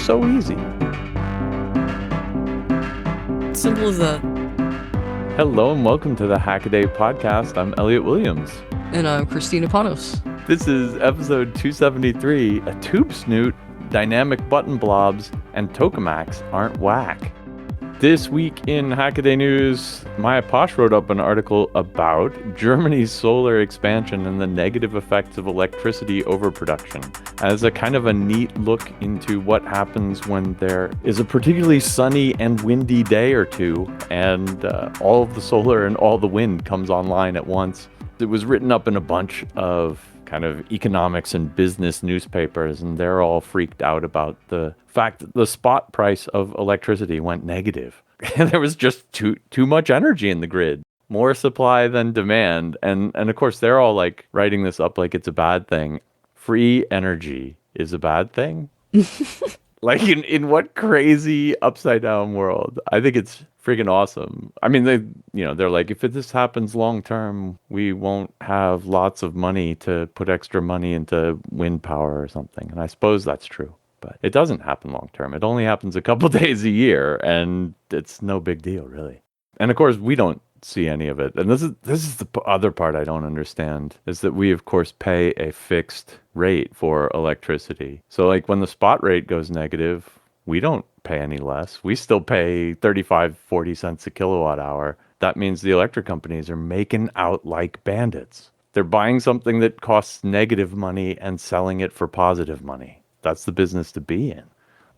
so easy. Simple as that. Hello and welcome to the Hackaday Podcast. I'm Elliot Williams. And I'm Kristina Panos. This is episode 273, a tube snoot, dynamic button blobs, and Tokamaks aren't whack. This week in Hackaday News, Maya Posh wrote up an article about Germany's solar expansion and the negative effects of electricity overproduction as a kind of a neat look into what happens when there is a particularly sunny and windy day or two and all of the solar and all the wind comes online at once. It was written up in a bunch of kind of economics and business newspapers, and they're all freaked out about the fact that the spot price of electricity went negative. And there was just too much energy in the grid, more supply than demand. And of course, they're all like writing this up like it's a bad thing. Free energy is a bad thing? Like in what crazy upside down world? I think it's freaking awesome. I mean, they're like, if this happens long term, we won't have lots of money to put extra money into wind power or something. And I suppose that's true, but it doesn't happen long term. It only happens a couple days a year, and it's no big deal, really. And of course, we don't see any of it. And this is the other part I don't understand, is that we of course pay a fixed rate for electricity. So like when the spot rate goes negative, we don't pay any less. We still pay 35-40 cents a kilowatt hour. That means the electric companies are making out like bandits. They're buying something that costs negative money and selling it for positive money. That's the business to be in.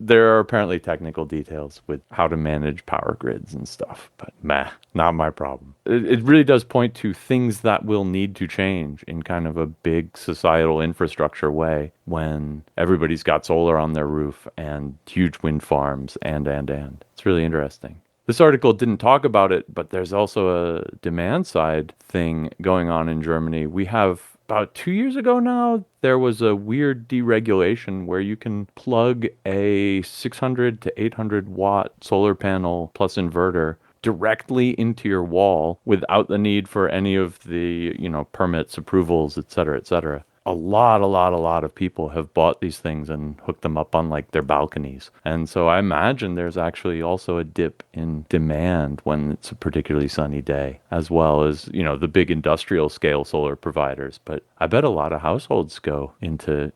There are apparently technical details with how to manage power grids and stuff, but not my problem. It really does point to things that will need to change in kind of a big societal infrastructure way when everybody's got solar on their roof and huge wind farms and. It's really interesting. This article didn't talk about it, but there's also a demand side thing going on in Germany. We have about 2 years ago now, there was a weird deregulation where you can plug a 600 to 800 watt solar panel plus inverter directly into your wall without the need for any of the, permits, approvals, et cetera, et cetera. A lot of people have bought these things and hooked them up on like their balconies. And so I imagine there's actually also a dip in demand when it's a particularly sunny day, as well as, the big industrial scale solar providers. But I bet a lot of households go into,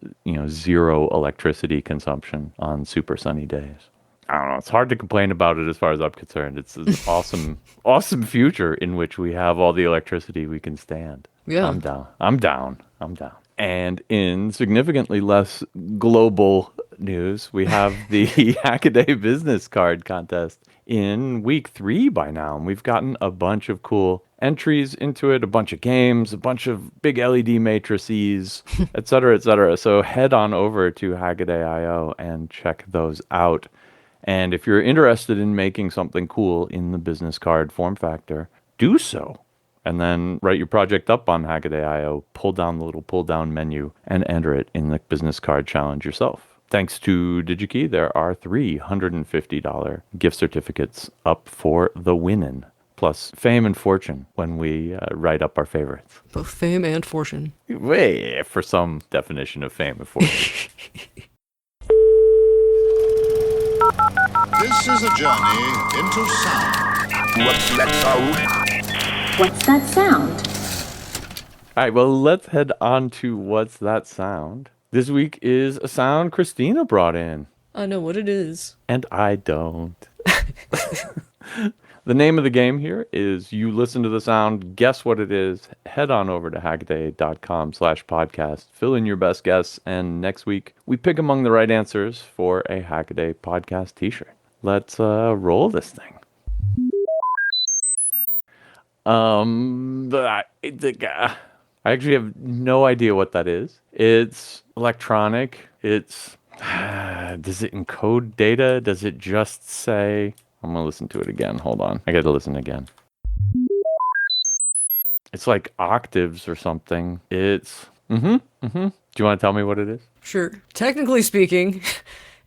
zero electricity consumption on super sunny days. I don't know. It's hard to complain about it as far as I'm concerned. It's an awesome future in which we have all the electricity we can stand. Yeah. I'm down. And in significantly less global news, we have the Hackaday Business Card Contest in week 3 by now. And we've gotten a bunch of cool entries into it, a bunch of games, a bunch of big LED matrices, et cetera, et cetera. So head on over to Hackaday.io and check those out. And if you're interested in making something cool in the business card form factor, do so. And then write your project up on Hackaday.io, pull down the little pull-down menu, and enter it in the business card challenge yourself. Thanks to DigiKey, there are $350 gift certificates up for the winning, plus fame and fortune when we write up our favorites. Both fame and fortune. Way for some definition of fame and fortune. This is a journey into sound. What's that sound? What's that sound? All right, well, let's head on to What's That Sound? This week is a sound Kristina brought in. I know what it is. And I don't. The name of the game here is you listen to the sound, guess what it is, head on over to hackaday.com/podcast, fill in your best guess, and next week we pick among the right answers for a Hackaday Podcast t-shirt. Let's roll this thing. I actually have no idea what that is. It's electronic. It's, does it encode data? Does it just say, I'm going to listen to it again. Hold on. I got to listen again. It's like octaves or something. It's, Do you want to tell me what it is? Sure. Technically speaking,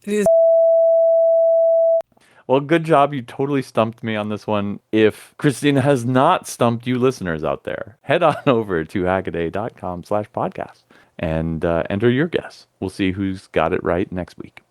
it is. Well, good job. You totally stumped me on this one. If Kristina has not stumped you listeners out there, head on over to hackaday.com/podcast and enter your guess. We'll see who's got it right next week.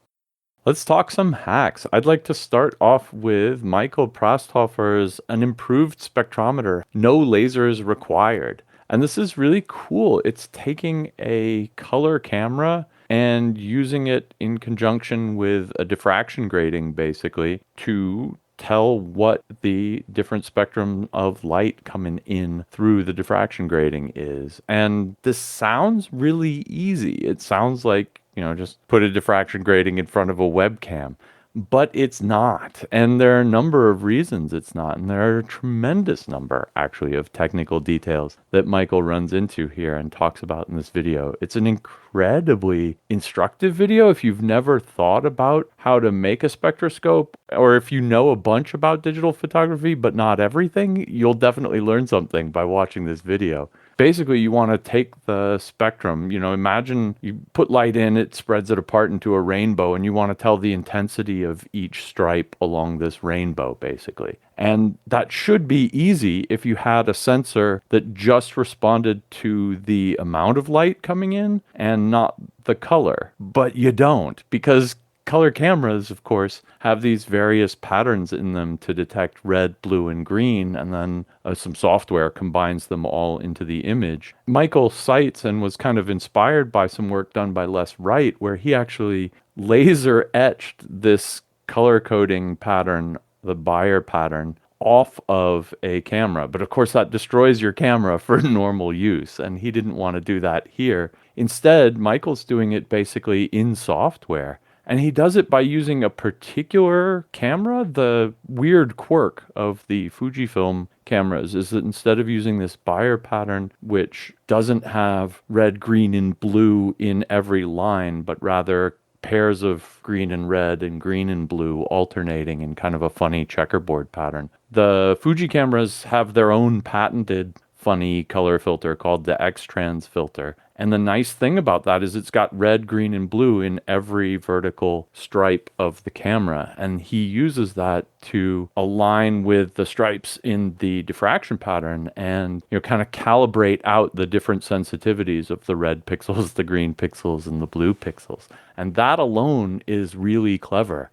Let's talk some hacks. I'd like to start off with Michael Prosthofer's An Improved Spectrometer, No Lasers Required. And this is really cool. It's taking a color camera and using it in conjunction with a diffraction grating, basically, to tell what the different spectrum of light coming in through the diffraction grating is. And this sounds really easy. It sounds like, just put a diffraction grating in front of a webcam. But it's not. And there are a number of reasons it's not. And there are a tremendous number, actually, of technical details that Michael runs into here and talks about in this video. It's an incredibly instructive video if you've never thought about how to make a spectroscope, or if you know a bunch about digital photography, but not everything. You'll definitely learn something by watching this video. Basically, you want to take the spectrum, imagine you put light in, it spreads it apart into a rainbow, and you want to tell the intensity of each stripe along this rainbow, basically. And that should be easy if you had a sensor that just responded to the amount of light coming in and not the color. But you don't, because color cameras, of course, have these various patterns in them to detect red, blue, and green, and then some software combines them all into the image. Michael cites and was kind of inspired by some work done by Les Wright, where he actually laser etched this color coding pattern, the Bayer pattern, off of a camera. But of course, that destroys your camera for normal use, and he didn't want to do that here. Instead, Michael's doing it basically in software. And he does it by using a particular camera. The weird quirk of the Fujifilm cameras is that instead of using this Bayer pattern, which doesn't have red, green, and blue in every line, but rather pairs of green and red and green and blue alternating in kind of a funny checkerboard pattern, the Fuji cameras have their own patented funny color filter called the X-Trans filter. And the nice thing about that is it's got red, green, and blue in every vertical stripe of the camera. And he uses that to align with the stripes in the diffraction pattern and, kind of calibrate out the different sensitivities of the red pixels, the green pixels, and the blue pixels. And that alone is really clever.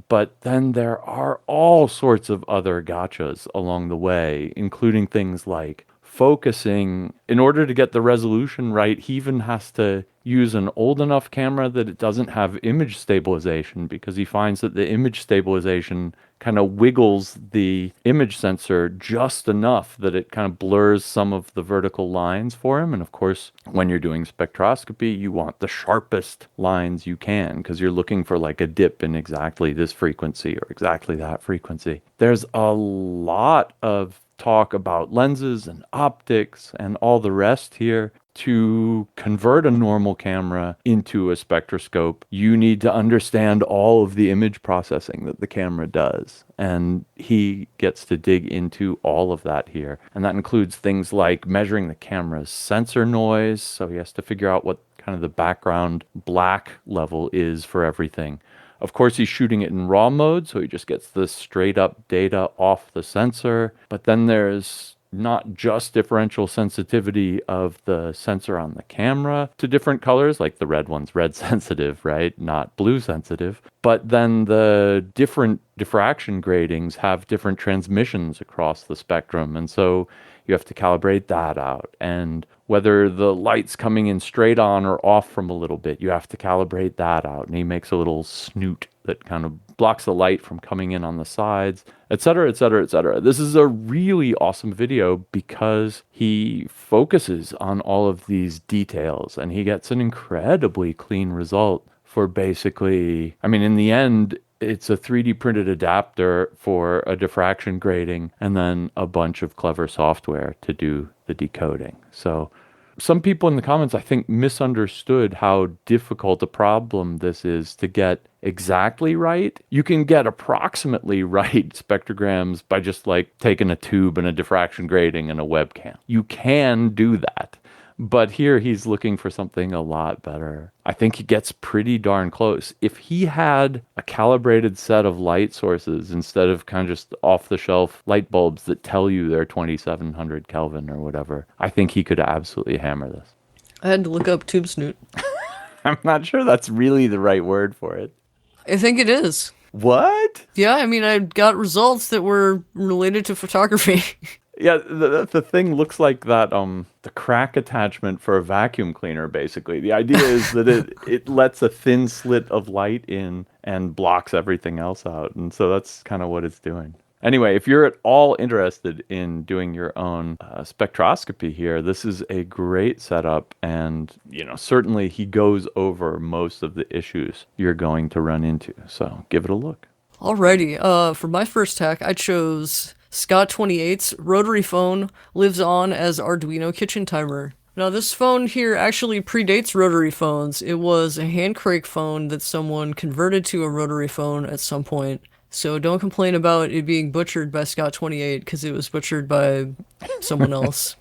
But then there are all sorts of other gotchas along the way, including things like focusing. In order to get the resolution right, he even has to use an old enough camera that it doesn't have image stabilization, because he finds that the image stabilization kind of wiggles the image sensor just enough that it kind of blurs some of the vertical lines for him. And of course, when you're doing spectroscopy, you want the sharpest lines you can, because you're looking for like a dip in exactly this frequency or exactly that frequency. There's a lot of talk about lenses and optics and all the rest here. To convert a normal camera into a spectroscope, you need to understand all of the image processing that the camera does. And he gets to dig into all of that here. And that includes things like measuring the camera's sensor noise. So he has to figure out what kind of the background black level is for everything. Of course, he's shooting it in RAW mode, so he just gets the straight up data off the sensor. But then there's not just differential sensitivity of the sensor on the camera to different colors, like the red one's red sensitive, right? Not blue sensitive. But then the different diffraction gratings have different transmissions across the spectrum. And so you have to calibrate that out. And whether the light's coming in straight on or off from a little bit, you have to calibrate that out. And he makes a little snoot that kind of blocks the light from coming in on the sides, et cetera, et cetera, et cetera. This is a really awesome video because he focuses on all of these details and he gets an incredibly clean result for basically, in the end, it's a 3D printed adapter for a diffraction grating and then a bunch of clever software to do the decoding. So some people in the comments, I think, misunderstood how difficult a problem this is to get exactly right. You can get approximately right spectrograms by just like taking a tube and a diffraction grating and a webcam. You can do that. But here he's looking for something a lot better. I think he gets pretty darn close. If he had a calibrated set of light sources instead of kind of just off-the-shelf light bulbs that tell you they're 2700 Kelvin or whatever, I think he could absolutely hammer this. I had to look up tube snoot. I'm not sure that's really the right word for it. I think it is. What? Yeah, I mean, I got results that were related to photography. Yeah, the thing looks like that the crack attachment for a vacuum cleaner, basically. The idea is that it lets a thin slit of light in and blocks everything else out. And so that's kind of what it's doing. Anyway, if you're at all interested in doing your own spectroscopy here, this is a great setup. And, certainly he goes over most of the issues you're going to run into. So give it a look. Alrighty, for my first hack, I chose Scott 28's rotary phone lives on as Arduino kitchen timer. Now, this phone here actually predates rotary phones. It was a hand crank phone that someone converted to a rotary phone at some point. So don't complain about it being butchered by Scott 28 because it was butchered by someone else.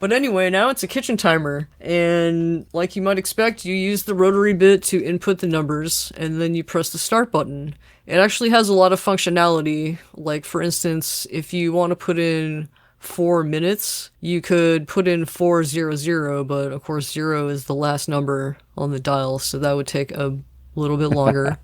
But anyway, now it's a kitchen timer, and like you might expect, you use the rotary bit to input the numbers, and then you press the start button. It actually has a lot of functionality, like for instance, if you want to put in 4 minutes, you could put in 400, but of course 0 is the last number on the dial, so that would take a little bit longer.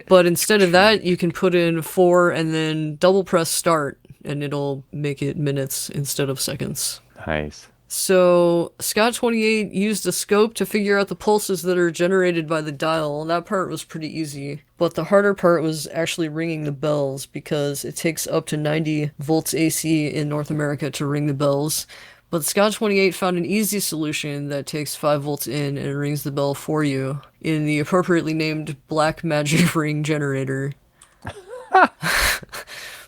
But instead of that, you can put in 4 and then double press start, and it'll make it minutes instead of seconds. Nice. So Scott 28 used a scope to figure out the pulses that are generated by the dial. That part was pretty easy. But the harder part was actually ringing the bells, because it takes up to 90 volts AC in North America to ring the bells. But Scott 28 found an easy solution that takes 5 volts in and rings the bell for you in the appropriately named Black Magic Ring Generator.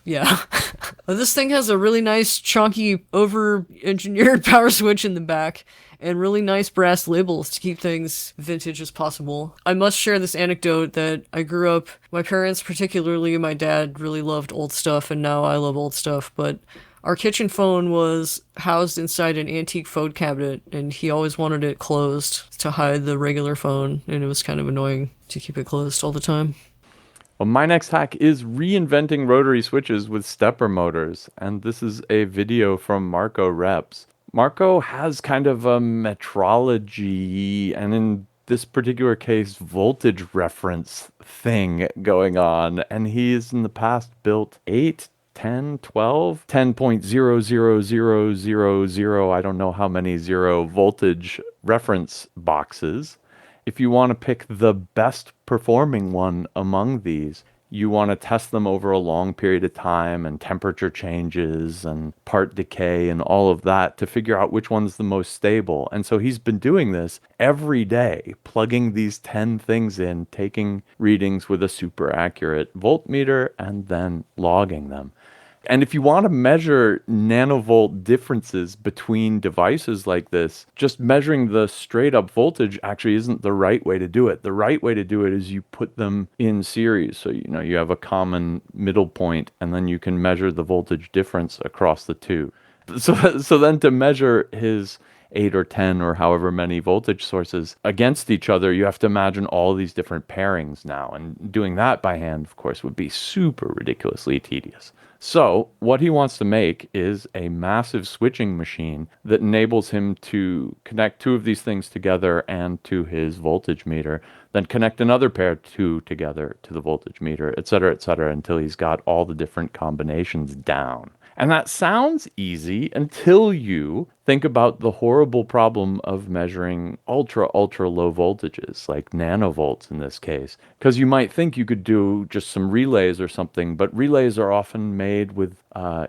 Yeah. This thing has a really nice, chunky, over-engineered power switch in the back, and really nice brass labels to keep things vintage as possible. I must share this anecdote that I grew up, my parents, particularly my dad, really loved old stuff, and now I love old stuff, but our kitchen phone was housed inside an antique phone cabinet, and he always wanted it closed to hide the regular phone, and it was kind of annoying to keep it closed all the time. Well, my next hack is reinventing rotary switches with stepper motors, and this is a video from Marco Reps. Marco has kind of a metrology, and in this particular case, voltage reference thing going on, and he's in the past built 8, 10, 12, 10.00000, I don't know how many 0 voltage reference boxes. If you want to pick the best performing one among these, you want to test them over a long period of time and temperature changes and part decay and all of that to figure out which one's the most stable. And so he's been doing this every day, plugging these 10 things in, taking readings with a super accurate voltmeter and then logging them. And if you want to measure nanovolt differences between devices like this, just measuring the straight up voltage actually isn't the right way to do it. The right way to do it is you put them in series. So, you have a common middle point, and then you can measure the voltage difference across the two. So then to measure his 8 or 10 or however many voltage sources against each other, you have to imagine all these different pairings now. And doing that by hand, of course, would be super ridiculously tedious. So what he wants to make is a massive switching machine that enables him to connect 2 of these things together and to his voltage meter, then connect another pair of 2 together to the voltage meter, et cetera, until he's got all the different combinations down. And that sounds easy until you think about the horrible problem of measuring ultra low voltages, like nanovolts in this case. Because you might think you could do just some relays or something, but relays are often made with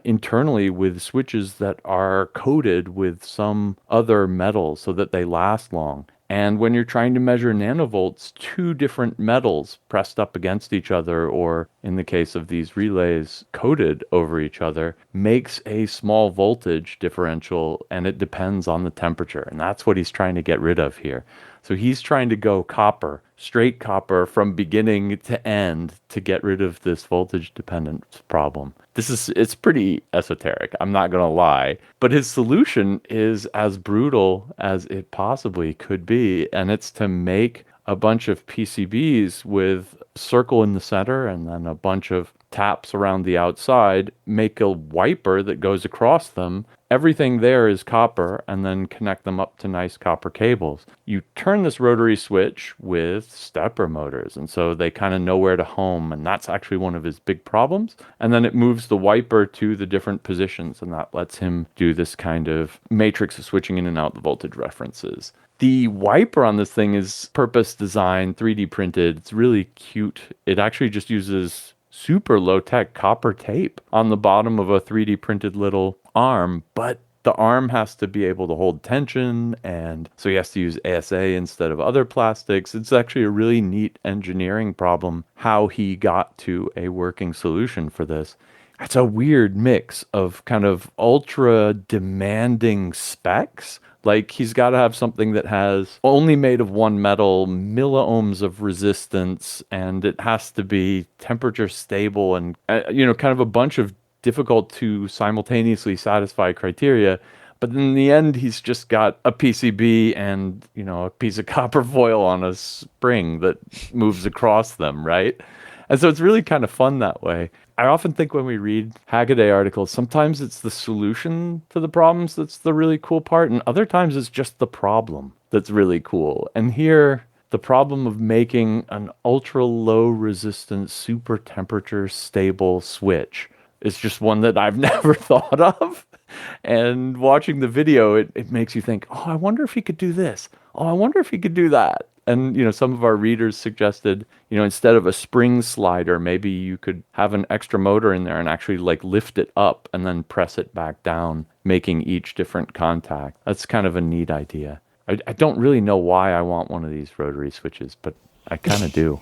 internally with switches that are coated with some other metal so that they last long. And when you're trying to measure nanovolts, 2 different metals pressed up against each other, or in the case of these relays, coated over each other, makes a small voltage differential, and it depends on the temperature. And that's what he's trying to get rid of here. So he's trying to go copper, straight copper from beginning to end to get rid of this voltage dependence problem. It's pretty esoteric, I'm not going to lie, but his solution is as brutal as it possibly could be, and it's to make a bunch of PCBs with a circle in the center and then a bunch of taps around the outside, make a wiper that goes across them, everything there is copper and then connect them up to nice copper cables. You turn this rotary switch with stepper motors, and so they kind of know where to home, and that's actually one of his big problems. And then it moves the wiper to the different positions, and that lets him do this kind of matrix of switching in and out the voltage references. The wiper on this thing is purpose designed, 3D printed. It's really cute. It actually just uses super low-tech copper tape on the bottom of a 3D printed little arm, but the arm has to be able to hold tension, and so he has to use ASA instead of other plastics. It's actually a really neat engineering problem how he got to a working solution for this. It's a weird mix of kind of ultra demanding specs. Like, he's got to have something that has only made of one metal, milliohms of resistance, and it has to be temperature stable and, kind of a bunch of difficult to simultaneously satisfy criteria. But in the end, he's just got a PCB and, a piece of copper foil on a spring that moves across them, right? And so it's really kind of fun that way. I often think when we read Hackaday articles, sometimes it's the solution to the problems that's the really cool part, and other times it's just the problem that's really cool. And here, the problem of making an ultra low resistance, super temperature stable switch is just one that I've never thought of. And watching the video, it makes you think, oh, I wonder if he could do this. Oh, I wonder if he could do that. And, some of our readers suggested, instead of a spring slider, maybe you could have an extra motor in there and actually lift it up and then press it back down, making each different contact. That's kind of a neat idea. I don't really know why I want one of these rotary switches, but I kind of do.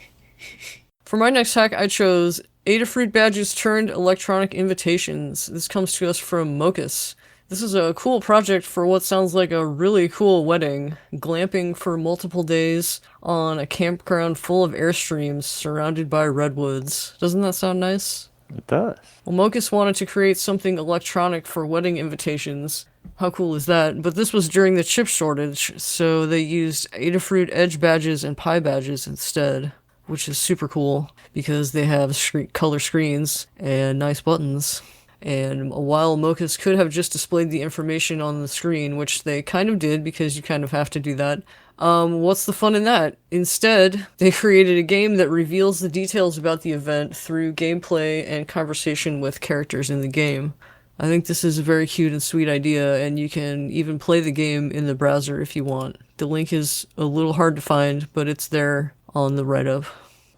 For my next hack, I chose Adafruit badges turned electronic invitations. This comes to us from Mocus. This is a cool project for what sounds like a really cool wedding. Glamping for multiple days on a campground full of Airstreams surrounded by redwoods. Doesn't that sound nice? It does. Well, Mocus wanted to create something electronic for wedding invitations. How cool is that? But this was during the chip shortage, so they used Adafruit Edge badges and Pi badges instead, which is super cool because they have color screens and nice buttons. And while Mocus could have just displayed the information on the screen, which they kind of did because you kind of have to do that, what's the fun in that? Instead, they created a game that reveals the details about the event through gameplay and conversation with characters in the game. I think this is a very cute and sweet idea, and you can even play the game in the browser if you want. The link is a little hard to find, but it's there on the write-up.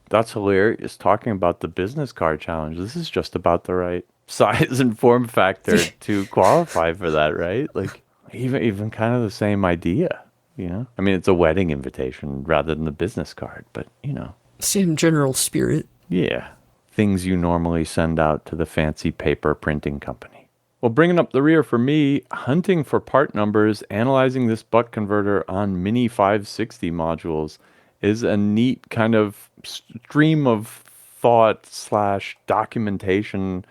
That's hilarious. Talking about the business card challenge, this is just about the right size and form factor to qualify for that, right? Even kind of the same idea, I mean, it's a wedding invitation rather than the business card, but Same general spirit. Yeah. Things you normally send out to the fancy paper printing company. Well, bringing up the rear for me, hunting for part numbers, analyzing this buck converter on Mini 560 modules is a neat kind of stream of thought / documentation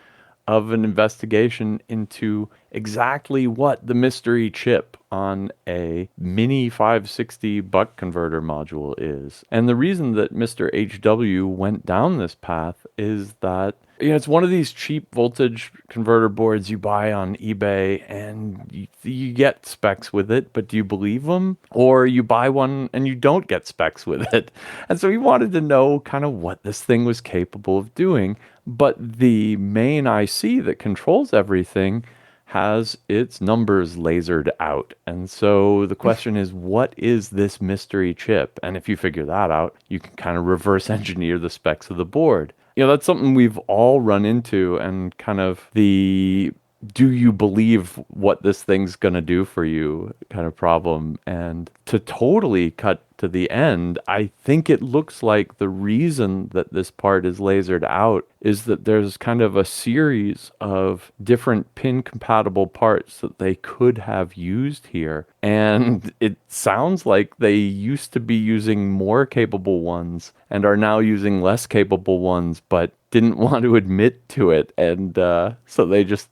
of an investigation into exactly what the mystery chip on a Mini 560 buck converter module is. And the reason that Mr. HW went down this path is that it's one of these cheap voltage converter boards you buy on eBay, and you get specs with it, but do you believe them? Or you buy one and you don't get specs with it. And so he wanted to know kind of what this thing was capable of doing. But the main IC that controls everything has its numbers lasered out. And so the question is, what is this mystery chip? And if you figure that out, you can kind of reverse engineer the specs of the board. That's something we've all run into, and kind of the do you believe what this thing's going to do for you kind of problem. And to totally cut to the end, I think it looks like the reason that this part is lasered out is that there's kind of a series of different pin compatible parts that they could have used here. And it sounds like they used to be using more capable ones and are now using less capable ones, but didn't want to admit to it. And so they just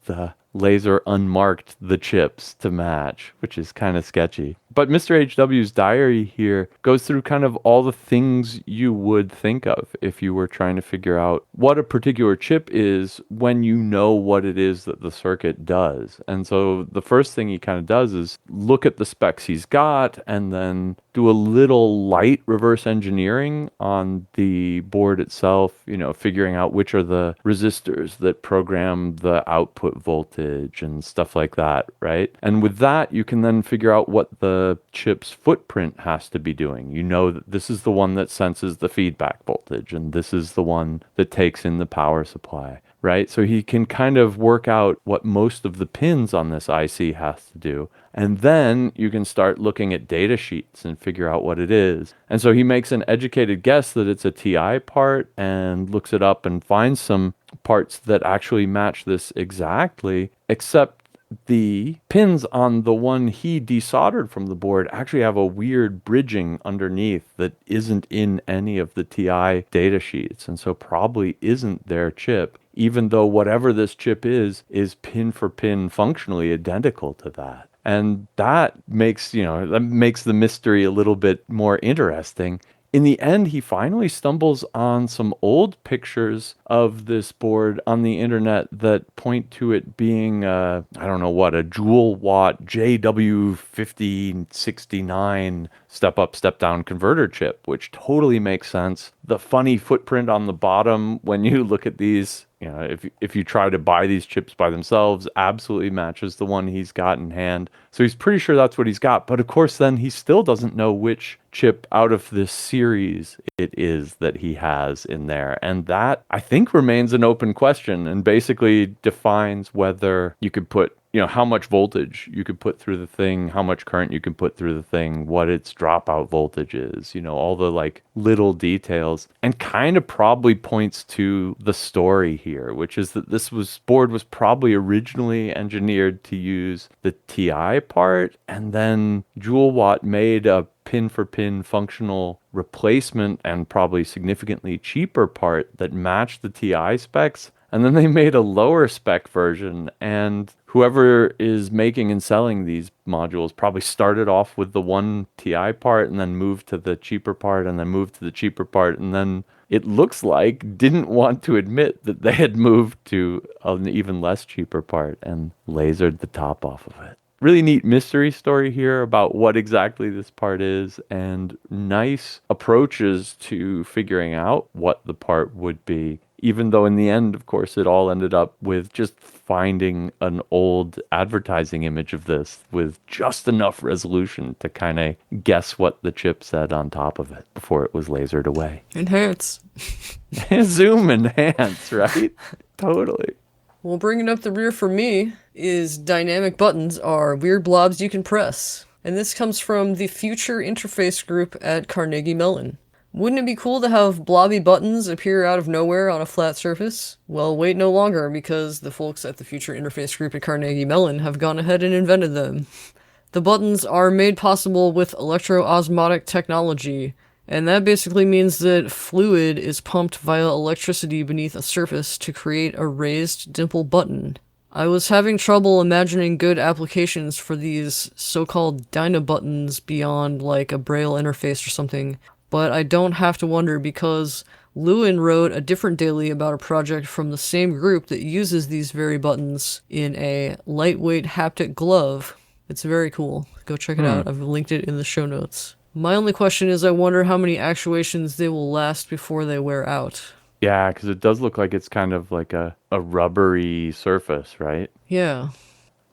laser unmarked the chips to match, which is kind of sketchy. But Mr. HW's diary here goes through kind of all the things you would think of if you were trying to figure out what a particular chip is when you know what it is that the circuit does. And so the first thing he kind of does is look at the specs he's got and then do a little light reverse engineering on the board itself, figuring out which are the resistors that program the output voltage and stuff like that, right? And with that, you can then figure out what the chip's footprint has to be doing. You know that this is the one that senses the feedback voltage, and this is the one that takes in the power supply, right? So he can kind of work out what most of the pins on this IC has to do. And then you can start looking at data sheets and figure out what it is. And so he makes an educated guess that it's a TI part and looks it up and finds some parts that actually match this exactly, except the pins on the one he desoldered from the board actually have a weird bridging underneath that isn't in any of the TI data sheets, and so probably isn't their chip, even though whatever this chip is pin for pin functionally identical to that. And that makes the mystery a little bit more interesting. In the end, he finally stumbles on some old pictures of this board on the internet that point to it being a joule watt JW5069 step-up, step-down converter chip, which totally makes sense. The funny footprint on the bottom when you look at these, if you try to buy these chips by themselves, absolutely matches the one he's got in hand. So he's pretty sure that's what he's got. But of course, then he still doesn't know which chip out of this series it is that he has in there. And that, I think, remains an open question and basically defines whether you could put how much voltage you could put through the thing, how much current you can put through the thing, what its dropout voltage is, all the little details, and kind of probably points to the story here, which is that this board was probably originally engineered to use the TI part, and then Joule Watt made a pin for pin functional replacement and probably significantly cheaper part that matched the TI specs. And then they made a lower spec version, and whoever is making and selling these modules probably started off with the one TI part and then moved to the cheaper part and then moved to the cheaper part, and then it looks like didn't want to admit that they had moved to an even less cheaper part and lasered the top off of it. Really neat mystery story here about what exactly this part is, and nice approaches to figuring out what the part would be. Even though in the end, of course, it all ended up with just finding an old advertising image of this with just enough resolution to kind of guess what the chip said on top of it before it was lasered away. Enhance. Zoom enhance, right? Totally. Well, bringing up the rear for me is dynamic buttons are weird blobs you can press. And this comes from the Future Interface group at Carnegie Mellon. Wouldn't it be cool to have blobby buttons appear out of nowhere on a flat surface? Well, wait no longer, because the folks at the Future Interface Group at Carnegie Mellon have gone ahead and invented them. The buttons are made possible with electro-osmotic technology, and that basically means that fluid is pumped via electricity beneath a surface to create a raised dimple button. I was having trouble imagining good applications for these so-called dyna buttons beyond like a Braille interface or something, but I don't have to wonder because Lewin wrote a different daily about a project from the same group that uses these very buttons in a lightweight haptic glove. It's very cool. Go check it out. I've linked it in the show notes. My only question is I wonder how many actuations they will last before they wear out. Yeah, because it does look like it's kind of like a rubbery surface, right? Yeah.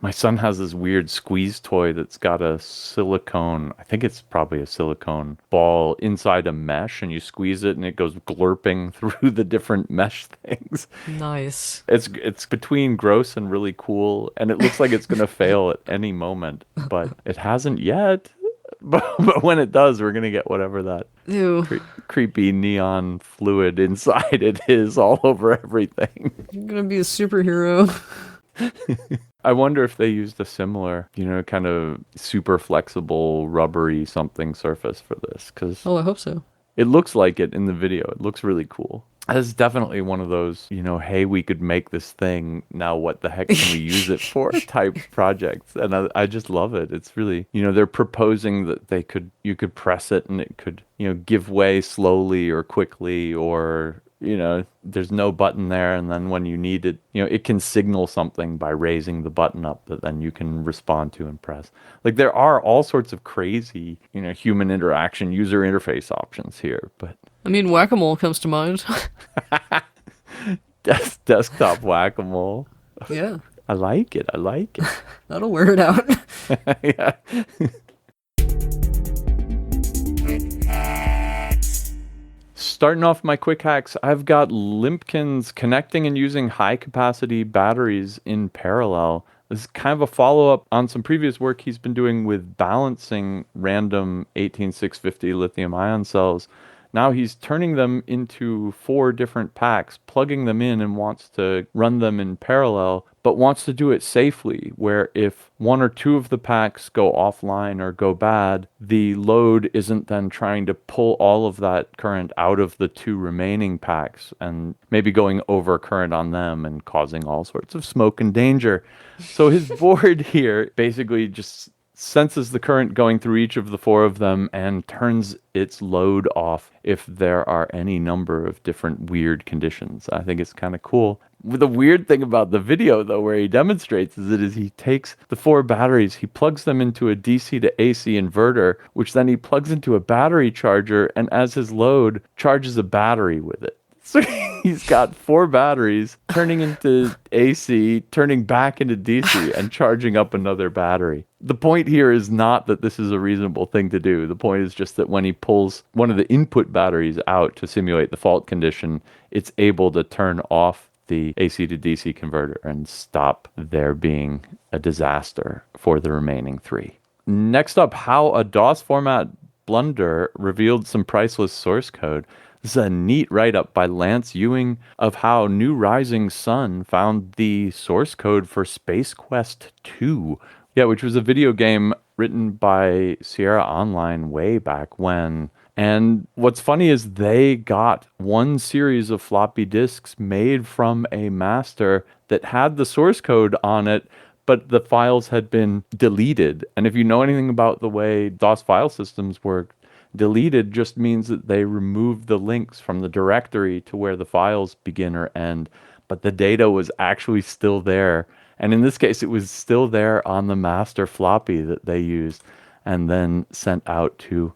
My son has this weird squeeze toy that's got a silicone, I think it's probably a silicone ball inside a mesh, and you squeeze it and it goes glurping through the different mesh things. Nice. It's between gross and really cool, and it looks like it's going to fail at any moment, but it hasn't yet. But when it does, we're going to get whatever that creepy neon fluid inside it is all over everything. You're going to be a superhero. I wonder if they used a similar, kind of super flexible, rubbery something surface for this. 'Cause Oh, I hope so. it looks like it in the video. It looks really cool. That's definitely one of those, hey, we could make this thing. Now, what the heck can we use it for type projects? And I just love it. It's really, they're proposing that you could press it and it could, give way slowly or quickly, or, there's no button there. And then when you need it, it can signal something by raising the button up that then you can respond to and press. Like there are all sorts of crazy, human interaction, user interface options here, but. I mean, whack-a-mole comes to mind. Desktop whack-a-mole. Yeah. I like it. That'll wear it out. Yeah. Starting off my quick hacks, I've got Limpkins connecting and using high-capacity batteries in parallel. This is kind of a follow-up on some previous work he's been doing with balancing random 18650 lithium-ion cells. Now he's turning them into 4 different packs, plugging them in, and wants to run them in parallel, but wants to do it safely, where if 1 or 2 of the packs go offline or go bad, the load isn't then trying to pull all of that current out of the 2 remaining packs and maybe going over current on them and causing all sorts of smoke and danger. So his board here basically just senses the current going through each of the 4 of them and turns its load off if there are any number of different weird conditions. I think it's kind of cool. The weird thing about the video, though, where he demonstrates is he takes the 4 batteries, he plugs them into a DC to AC inverter, which then he plugs into a battery charger, and as his load, charges a battery with it. So he's got 4 batteries turning into AC, turning back into DC, and charging up another battery. The point here is not that this is a reasonable thing to do. The point is just that when he pulls one of the input batteries out to simulate the fault condition, it's able to turn off the AC to DC converter and stop there being a disaster for the remaining 3. Next up, how a DOS format blunder revealed some priceless source code. This is a neat write-up by Lance Ewing of how New Rising Sun found the source code for Space Quest 2. Yeah, which was a video game written by Sierra Online way back when. And what's funny is they got 1 series of floppy disks made from a master that had the source code on it, but the files had been deleted. And if you know anything about the way DOS file systems work, deleted just means that they removed the links from the directory to where the files begin or end, but the data was actually still there. And in this case, it was still there on the master floppy that they used and then sent out to,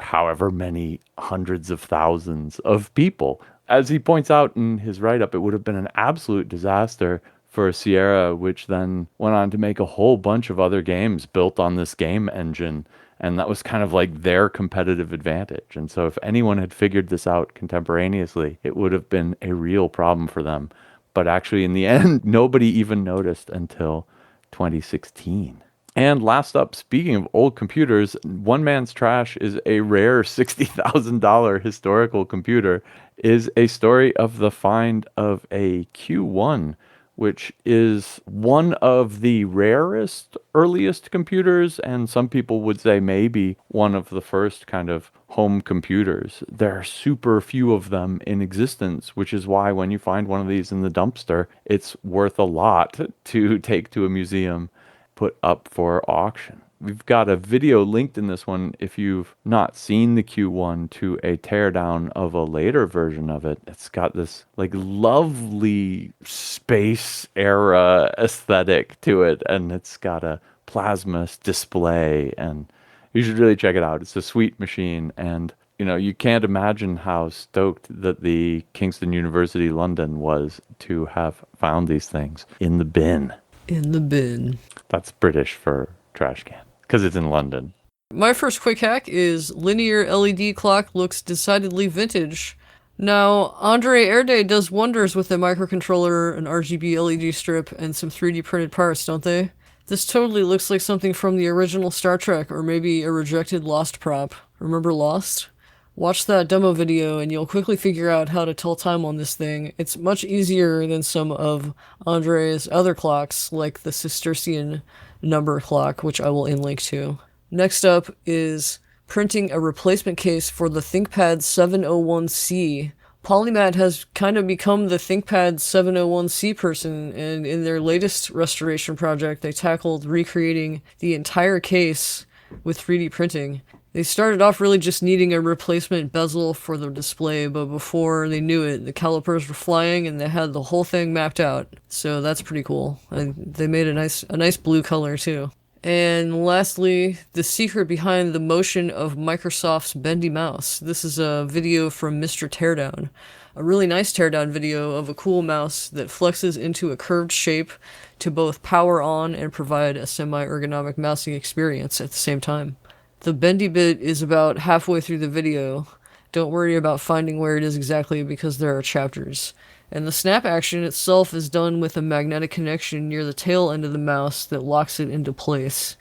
however many hundreds of thousands of people. As he points out in his write-up, it would have been an absolute disaster for Sierra, which then went on to make a whole bunch of other games built on this game engine. And that was kind of like their competitive advantage. And so if anyone had figured this out contemporaneously, it would have been a real problem for them. But actually, in the end, nobody even noticed until 2016. And last up, speaking of old computers, One Man's Trash is a rare $60,000 historical computer, is a story of the find of a Q1, which is one of the rarest, earliest computers, and some people would say maybe one of the first kind of home computers. There are super few of them in existence, which is why when you find one of these in the dumpster, it's worth a lot to take to a museum, put up for auction. We've got a video linked in this one if you've not seen the Q1 to a teardown of a later version of it. It's got this like lovely space era aesthetic to it, and it's got a plasma display, and you should really check it out. It's a sweet machine, and you can't imagine how stoked that the Kingston University London was to have found these things in the bin. In the bin. That's British for trash can. Because it's in London. My first quick hack is linear LED clock looks decidedly vintage. Now, Andre Erde does wonders with a microcontroller, an RGB LED strip, and some 3D printed parts, don't they? This totally looks like something from the original Star Trek, or maybe a rejected Lost prop. Remember Lost? Watch that demo video and you'll quickly figure out how to tell time on this thing. It's much easier than some of Andre's other clocks, like the Cistercian number clock, which I will link to. Next up is printing a replacement case for the ThinkPad 701C Polymat has kind of become the ThinkPad 701c person, and in their latest restoration project, they tackled recreating the entire case with 3D printing. They started off really just needing a replacement bezel for the display, but before they knew it, the calipers were flying and they had the whole thing mapped out. So that's pretty cool. And they made a nice blue color too. And lastly, the secret behind the motion of Microsoft's bendy mouse. This is a video from Mr. Teardown. A really nice teardown video of a cool mouse that flexes into a curved shape to both power on and provide a semi-ergonomic mousing experience at the same time. The bendy bit is about halfway through the video. Don't worry about finding where it is exactly because there are chapters. And the snap action itself is done with a magnetic connection near the tail end of the mouse that locks it into place.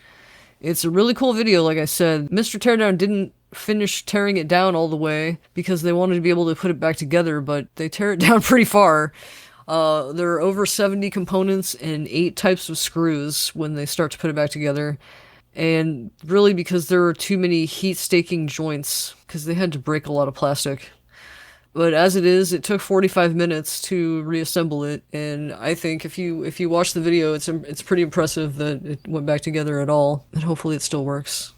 It's a really cool video, like I said. Mr. Teardown didn't finish tearing it down all the way because they wanted to be able to put it back together, but they tear it down pretty far. There are over 70 components and 8 types of screws when they start to put it back together. And really because there were too many heat staking joints because they had to break a lot of plastic. But as it is, it took 45 minutes to reassemble it, and I think if you watch the video, it's pretty impressive that it went back together at all, and hopefully it still works.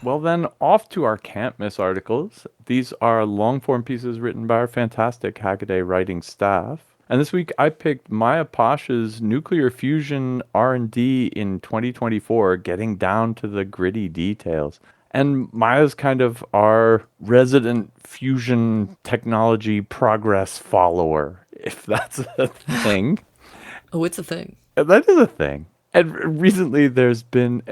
Well then, off to our can't miss articles. These are long-form pieces written by our fantastic Hackaday writing staff. And this week I picked Maya Pasha's Nuclear Fusion R&D in 2024, getting down to the gritty details. And Maya's kind of our resident fusion technology progress follower, if that's a thing. Oh, it's a thing. That is a thing. And recently there's been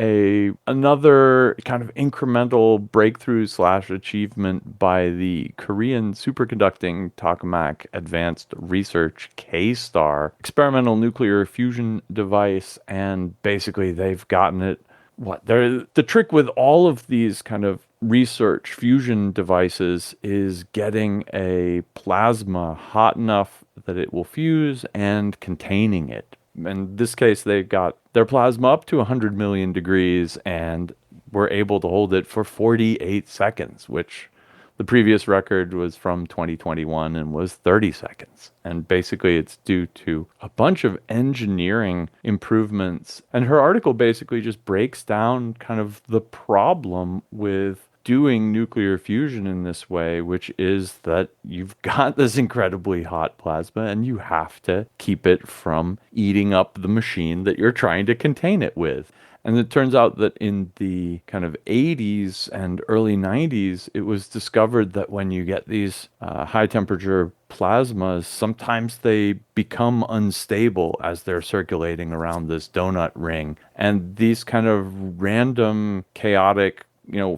another kind of incremental breakthrough / achievement by the Korean superconducting Tokamak Advanced Research K-STAR experimental nuclear fusion device. And basically they've gotten it. The trick with all of these kind of research fusion devices is getting a plasma hot enough that it will fuse and containing it. In this case, they got their plasma up to 100 million degrees and were able to hold it for 48 seconds, which the previous record was from 2021 and was 30 seconds. And basically, it's due to a bunch of engineering improvements. And her article basically just breaks down kind of the problem with doing nuclear fusion in this way, which is that you've got this incredibly hot plasma and you have to keep it from eating up the machine that you're trying to contain it with. And it turns out that in the kind of 80s and early 90s, it was discovered that when you get these high temperature plasmas, sometimes they become unstable as they're circulating around this donut ring. And these kind of random, chaotic,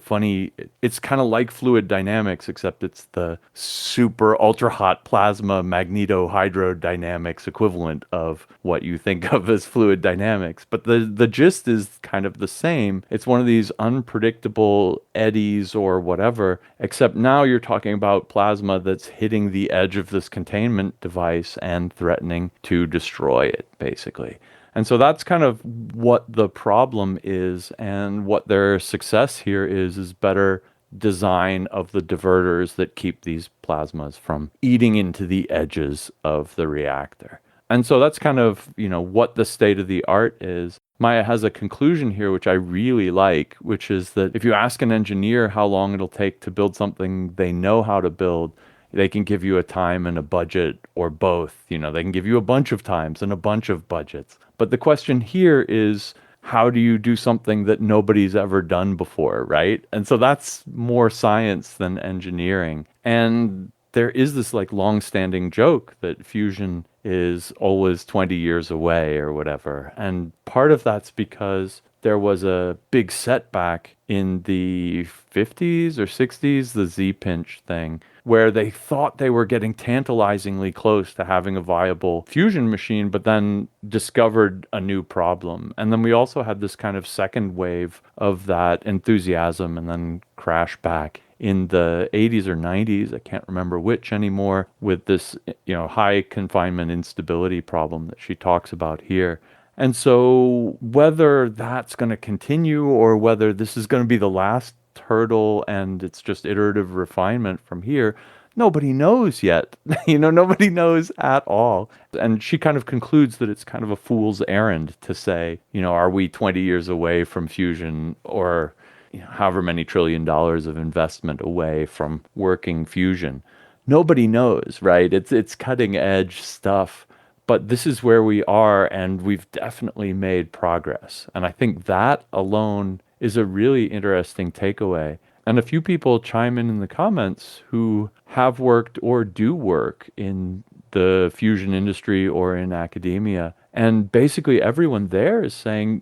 funny, it's kind of like fluid dynamics, except it's the super ultra hot plasma magnetohydrodynamics equivalent of what you think of as fluid dynamics. But the gist is kind of the same. It's one of these unpredictable eddies or whatever, except now you're talking about plasma that's hitting the edge of this containment device and threatening to destroy it, basically. And so that's kind of what the problem is, and what their success here is better design of the diverters that keep these plasmas from eating into the edges of the reactor. And so that's kind of, what the state of the art is. Maya has a conclusion here, which I really like, which is that if you ask an engineer how long it'll take to build something they know how to build, they can give you a time and a budget, or both. They can give you a bunch of times and a bunch of budgets. But the question here is, how do you do something that nobody's ever done before, right? And so that's more science than engineering. And there is this long-standing joke that fusion is always 20 years away or whatever. And part of that's because there was a big setback in the 50s or 60s, the Z-pinch thing, where they thought they were getting tantalizingly close to having a viable fusion machine, but then discovered a new problem. And then we also had this kind of second wave of that enthusiasm and then crash back in the 80s or 90s, I can't remember which anymore, with this high confinement instability problem that she talks about here. And so whether that's going to continue or whether this is going to be the last hurdle and it's just iterative refinement from here, nobody knows yet. Nobody knows at all. And she kind of concludes that it's kind of a fool's errand to say, are we 20 years away from fusion or however many $1 trillion of investment away from working fusion? Nobody knows, right? It's cutting edge stuff. But this is where we are, and we've definitely made progress. And I think that alone is a really interesting takeaway. And a few people chime in the comments who have worked or do work in the fusion industry or in academia. And basically everyone there is saying,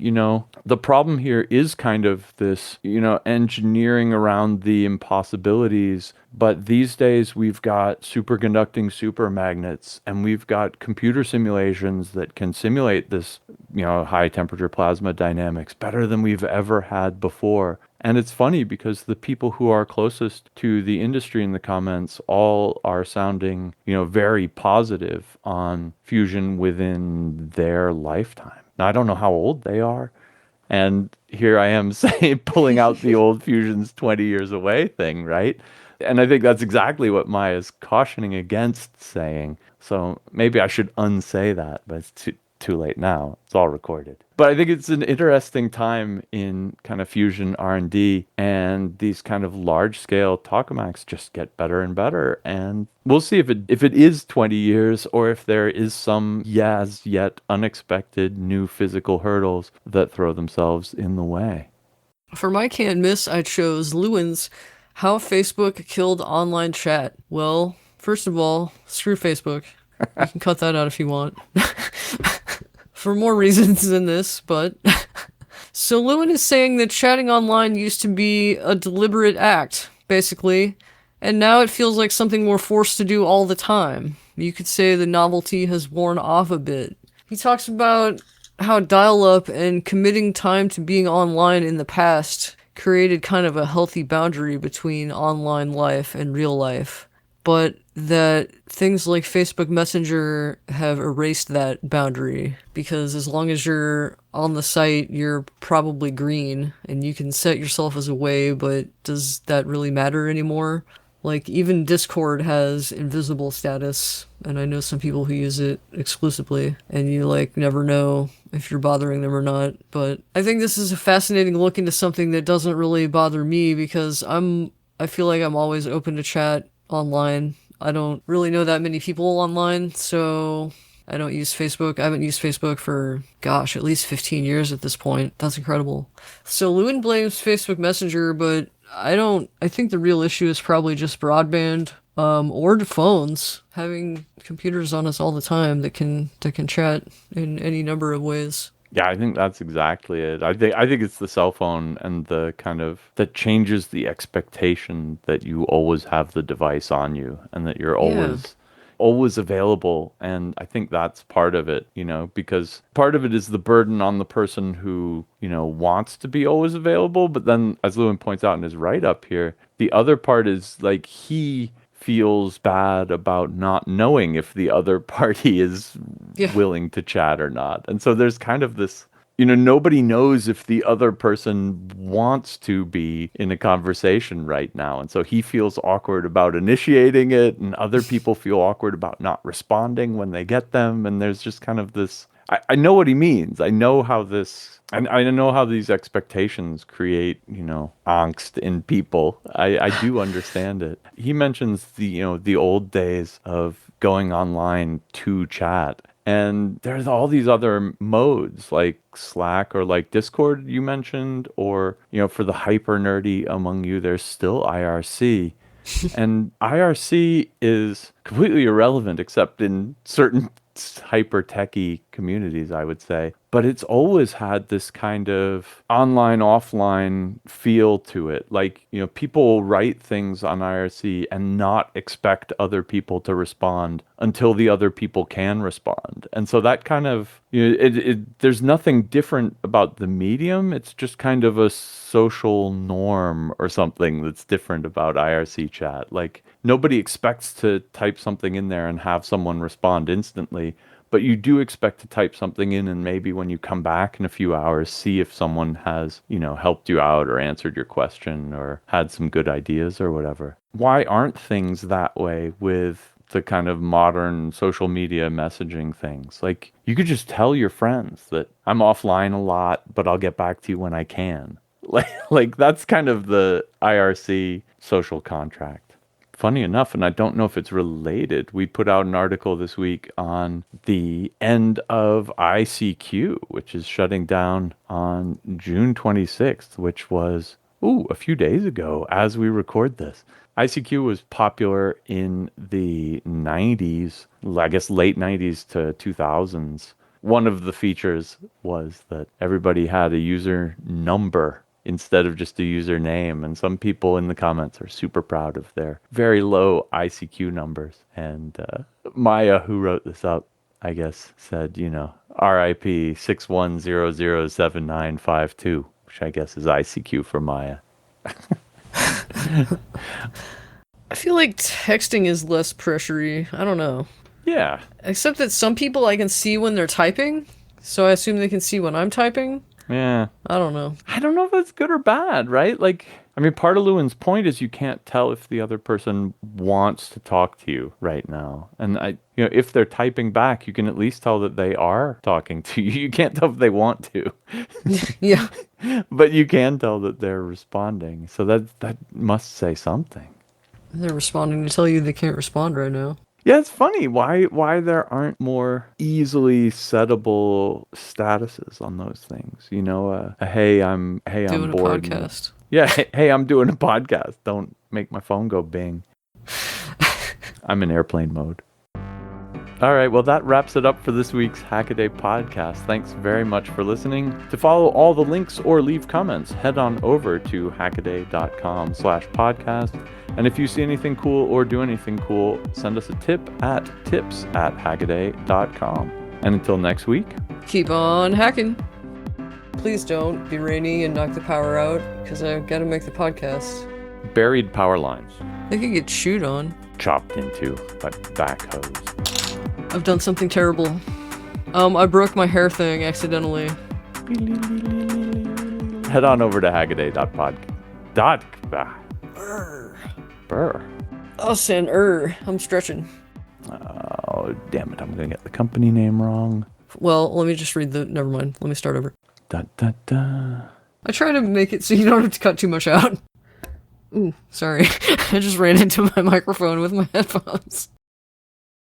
the problem here is kind of this, engineering around the impossibilities. But these days we've got superconducting supermagnets and we've got computer simulations that can simulate this, high temperature plasma dynamics better than we've ever had before. And it's funny because the people who are closest to the industry in the comments all are sounding, very positive on fusion within their lifetime. Now, I don't know how old they are. And here I am saying, pulling out the old fusion's 20 years away thing, right? And I think that's exactly what Maya's cautioning against saying. So maybe I should unsay that, but it's too late now. It's all recorded. But I think it's an interesting time in kind of fusion R&D, and these kind of large-scale tokamaks just get better and better. And we'll see if it is 20 years or if there is some as yet unexpected new physical hurdles that throw themselves in the way. For my can't miss, I chose Lewin's How Facebook Killed Online Chat. Well, first of all, screw Facebook. You can cut that out if you want. For more reasons than this, but... So Lewin is saying that chatting online used to be a deliberate act, basically, and now it feels like something we're forced to do all the time. You could say the novelty has worn off a bit. He talks about how dial-up and committing time to being online in the past created kind of a healthy boundary between online life and real life, but that things like Facebook Messenger have erased that boundary, because as long as you're on the site, you're probably green and you can set yourself as away, but does that really matter anymore? Like, even Discord has invisible status, and I know some people who use it exclusively, and you never know if you're bothering them or not. But I think this is a fascinating look into something that doesn't really bother me, because I feel like I'm always open to chat online. I don't really know that many people online, so I don't use Facebook. I haven't used Facebook for, at least 15 years at this point. That's incredible. So Lewin blames Facebook Messenger, but I think the real issue is probably just broadband, or phones, having computers on us all the time that can chat in any number of ways. Yeah, I think that's exactly it. I think it's the cell phone and the kind of that changes the expectation that you always have the device on you and that you're always available. And I think that's part of it, because part of it is the burden on the person who, wants to be always available. But then, as Lewin points out in his write-up here, the other part is he feels bad about not knowing if the other party is willing to chat or not. And so there's kind of this, nobody knows if the other person wants to be in a conversation right now. And so he feels awkward about initiating it, and other people feel awkward about not responding when they get them. And there's just kind of this, I know what he means. I know how these expectations create, angst in people. I do understand it. He mentions the old days of going online to chat. And there's all these other modes like Slack or like Discord you mentioned, or, for the hyper nerdy among you, there's still IRC. And IRC is completely irrelevant except in certain hyper techie communities, I would say. But it's always had this kind of online offline feel to it. People will write things on IRC and not expect other people to respond until the other people can respond. And so that kind of, there's nothing different about the medium. It's just kind of a social norm or something that's different about IRC chat. Nobody expects to type something in there and have someone respond instantly. But you do expect to type something in, and maybe when you come back in a few hours, see if someone has, helped you out or answered your question or had some good ideas or whatever. Why aren't things that way with the kind of modern social media messaging things? Like, you could just tell your friends that I'm offline a lot, but I'll get back to you when I can. Like that's kind of the IRC social contract. Funny enough, and I don't know if it's related, we put out an article this week on the end of ICQ, which is shutting down on June 26th, which was, a few days ago as we record this. ICQ was popular in the 90s, I guess late 90s to 2000s. One of the features was that everybody had a user number instead of just a username. And some people in the comments are super proud of their very low ICQ numbers. And Maya, who wrote this up, I guess, said, RIP 61007952, which I guess is ICQ for Maya. I feel like texting is less pressury. I don't know. Yeah. Except that some people I can see when they're typing, so I assume they can see when I'm typing. Yeah. I don't know. I don't know if that's good or bad, right? Like, I mean, part of Lewin's point is you can't tell if the other person wants to talk to you right now. And if they're typing back, you can at least tell that they are talking to you. You can't tell if they want to. Yeah. But you can tell that they're responding. So that must say something. They're responding to tell you they can't respond right now. Yeah, it's funny why there aren't more easily settable statuses on those things. Hey, I'm Doing bored. a podcast. Yeah, hey, I'm doing a podcast. Don't make my phone go bing. I'm in airplane mode. All right, well, that wraps it up for this week's Hackaday Podcast. Thanks very much for listening. To follow all the links or leave comments, head on over to hackaday.com/podcast. And if you see anything cool or do anything cool, send us a tip at tips@hackaday.com. And until next week, keep on hacking. Please don't be rainy and knock the power out, because I've got to make the podcast. buried power lines, They could get chewed on. chopped into by backhoes. I've done something terrible. I broke my hair thing accidentally. Head on over to hackaday.pod. Brr. I'll send I'm stretching. Oh, damn it. I'm going to get the company name wrong. Well, let me just read never mind. Let me start over. Da, da, da. I try to make it so you don't have to cut too much out. Ooh, sorry. I just ran into my microphone with my headphones.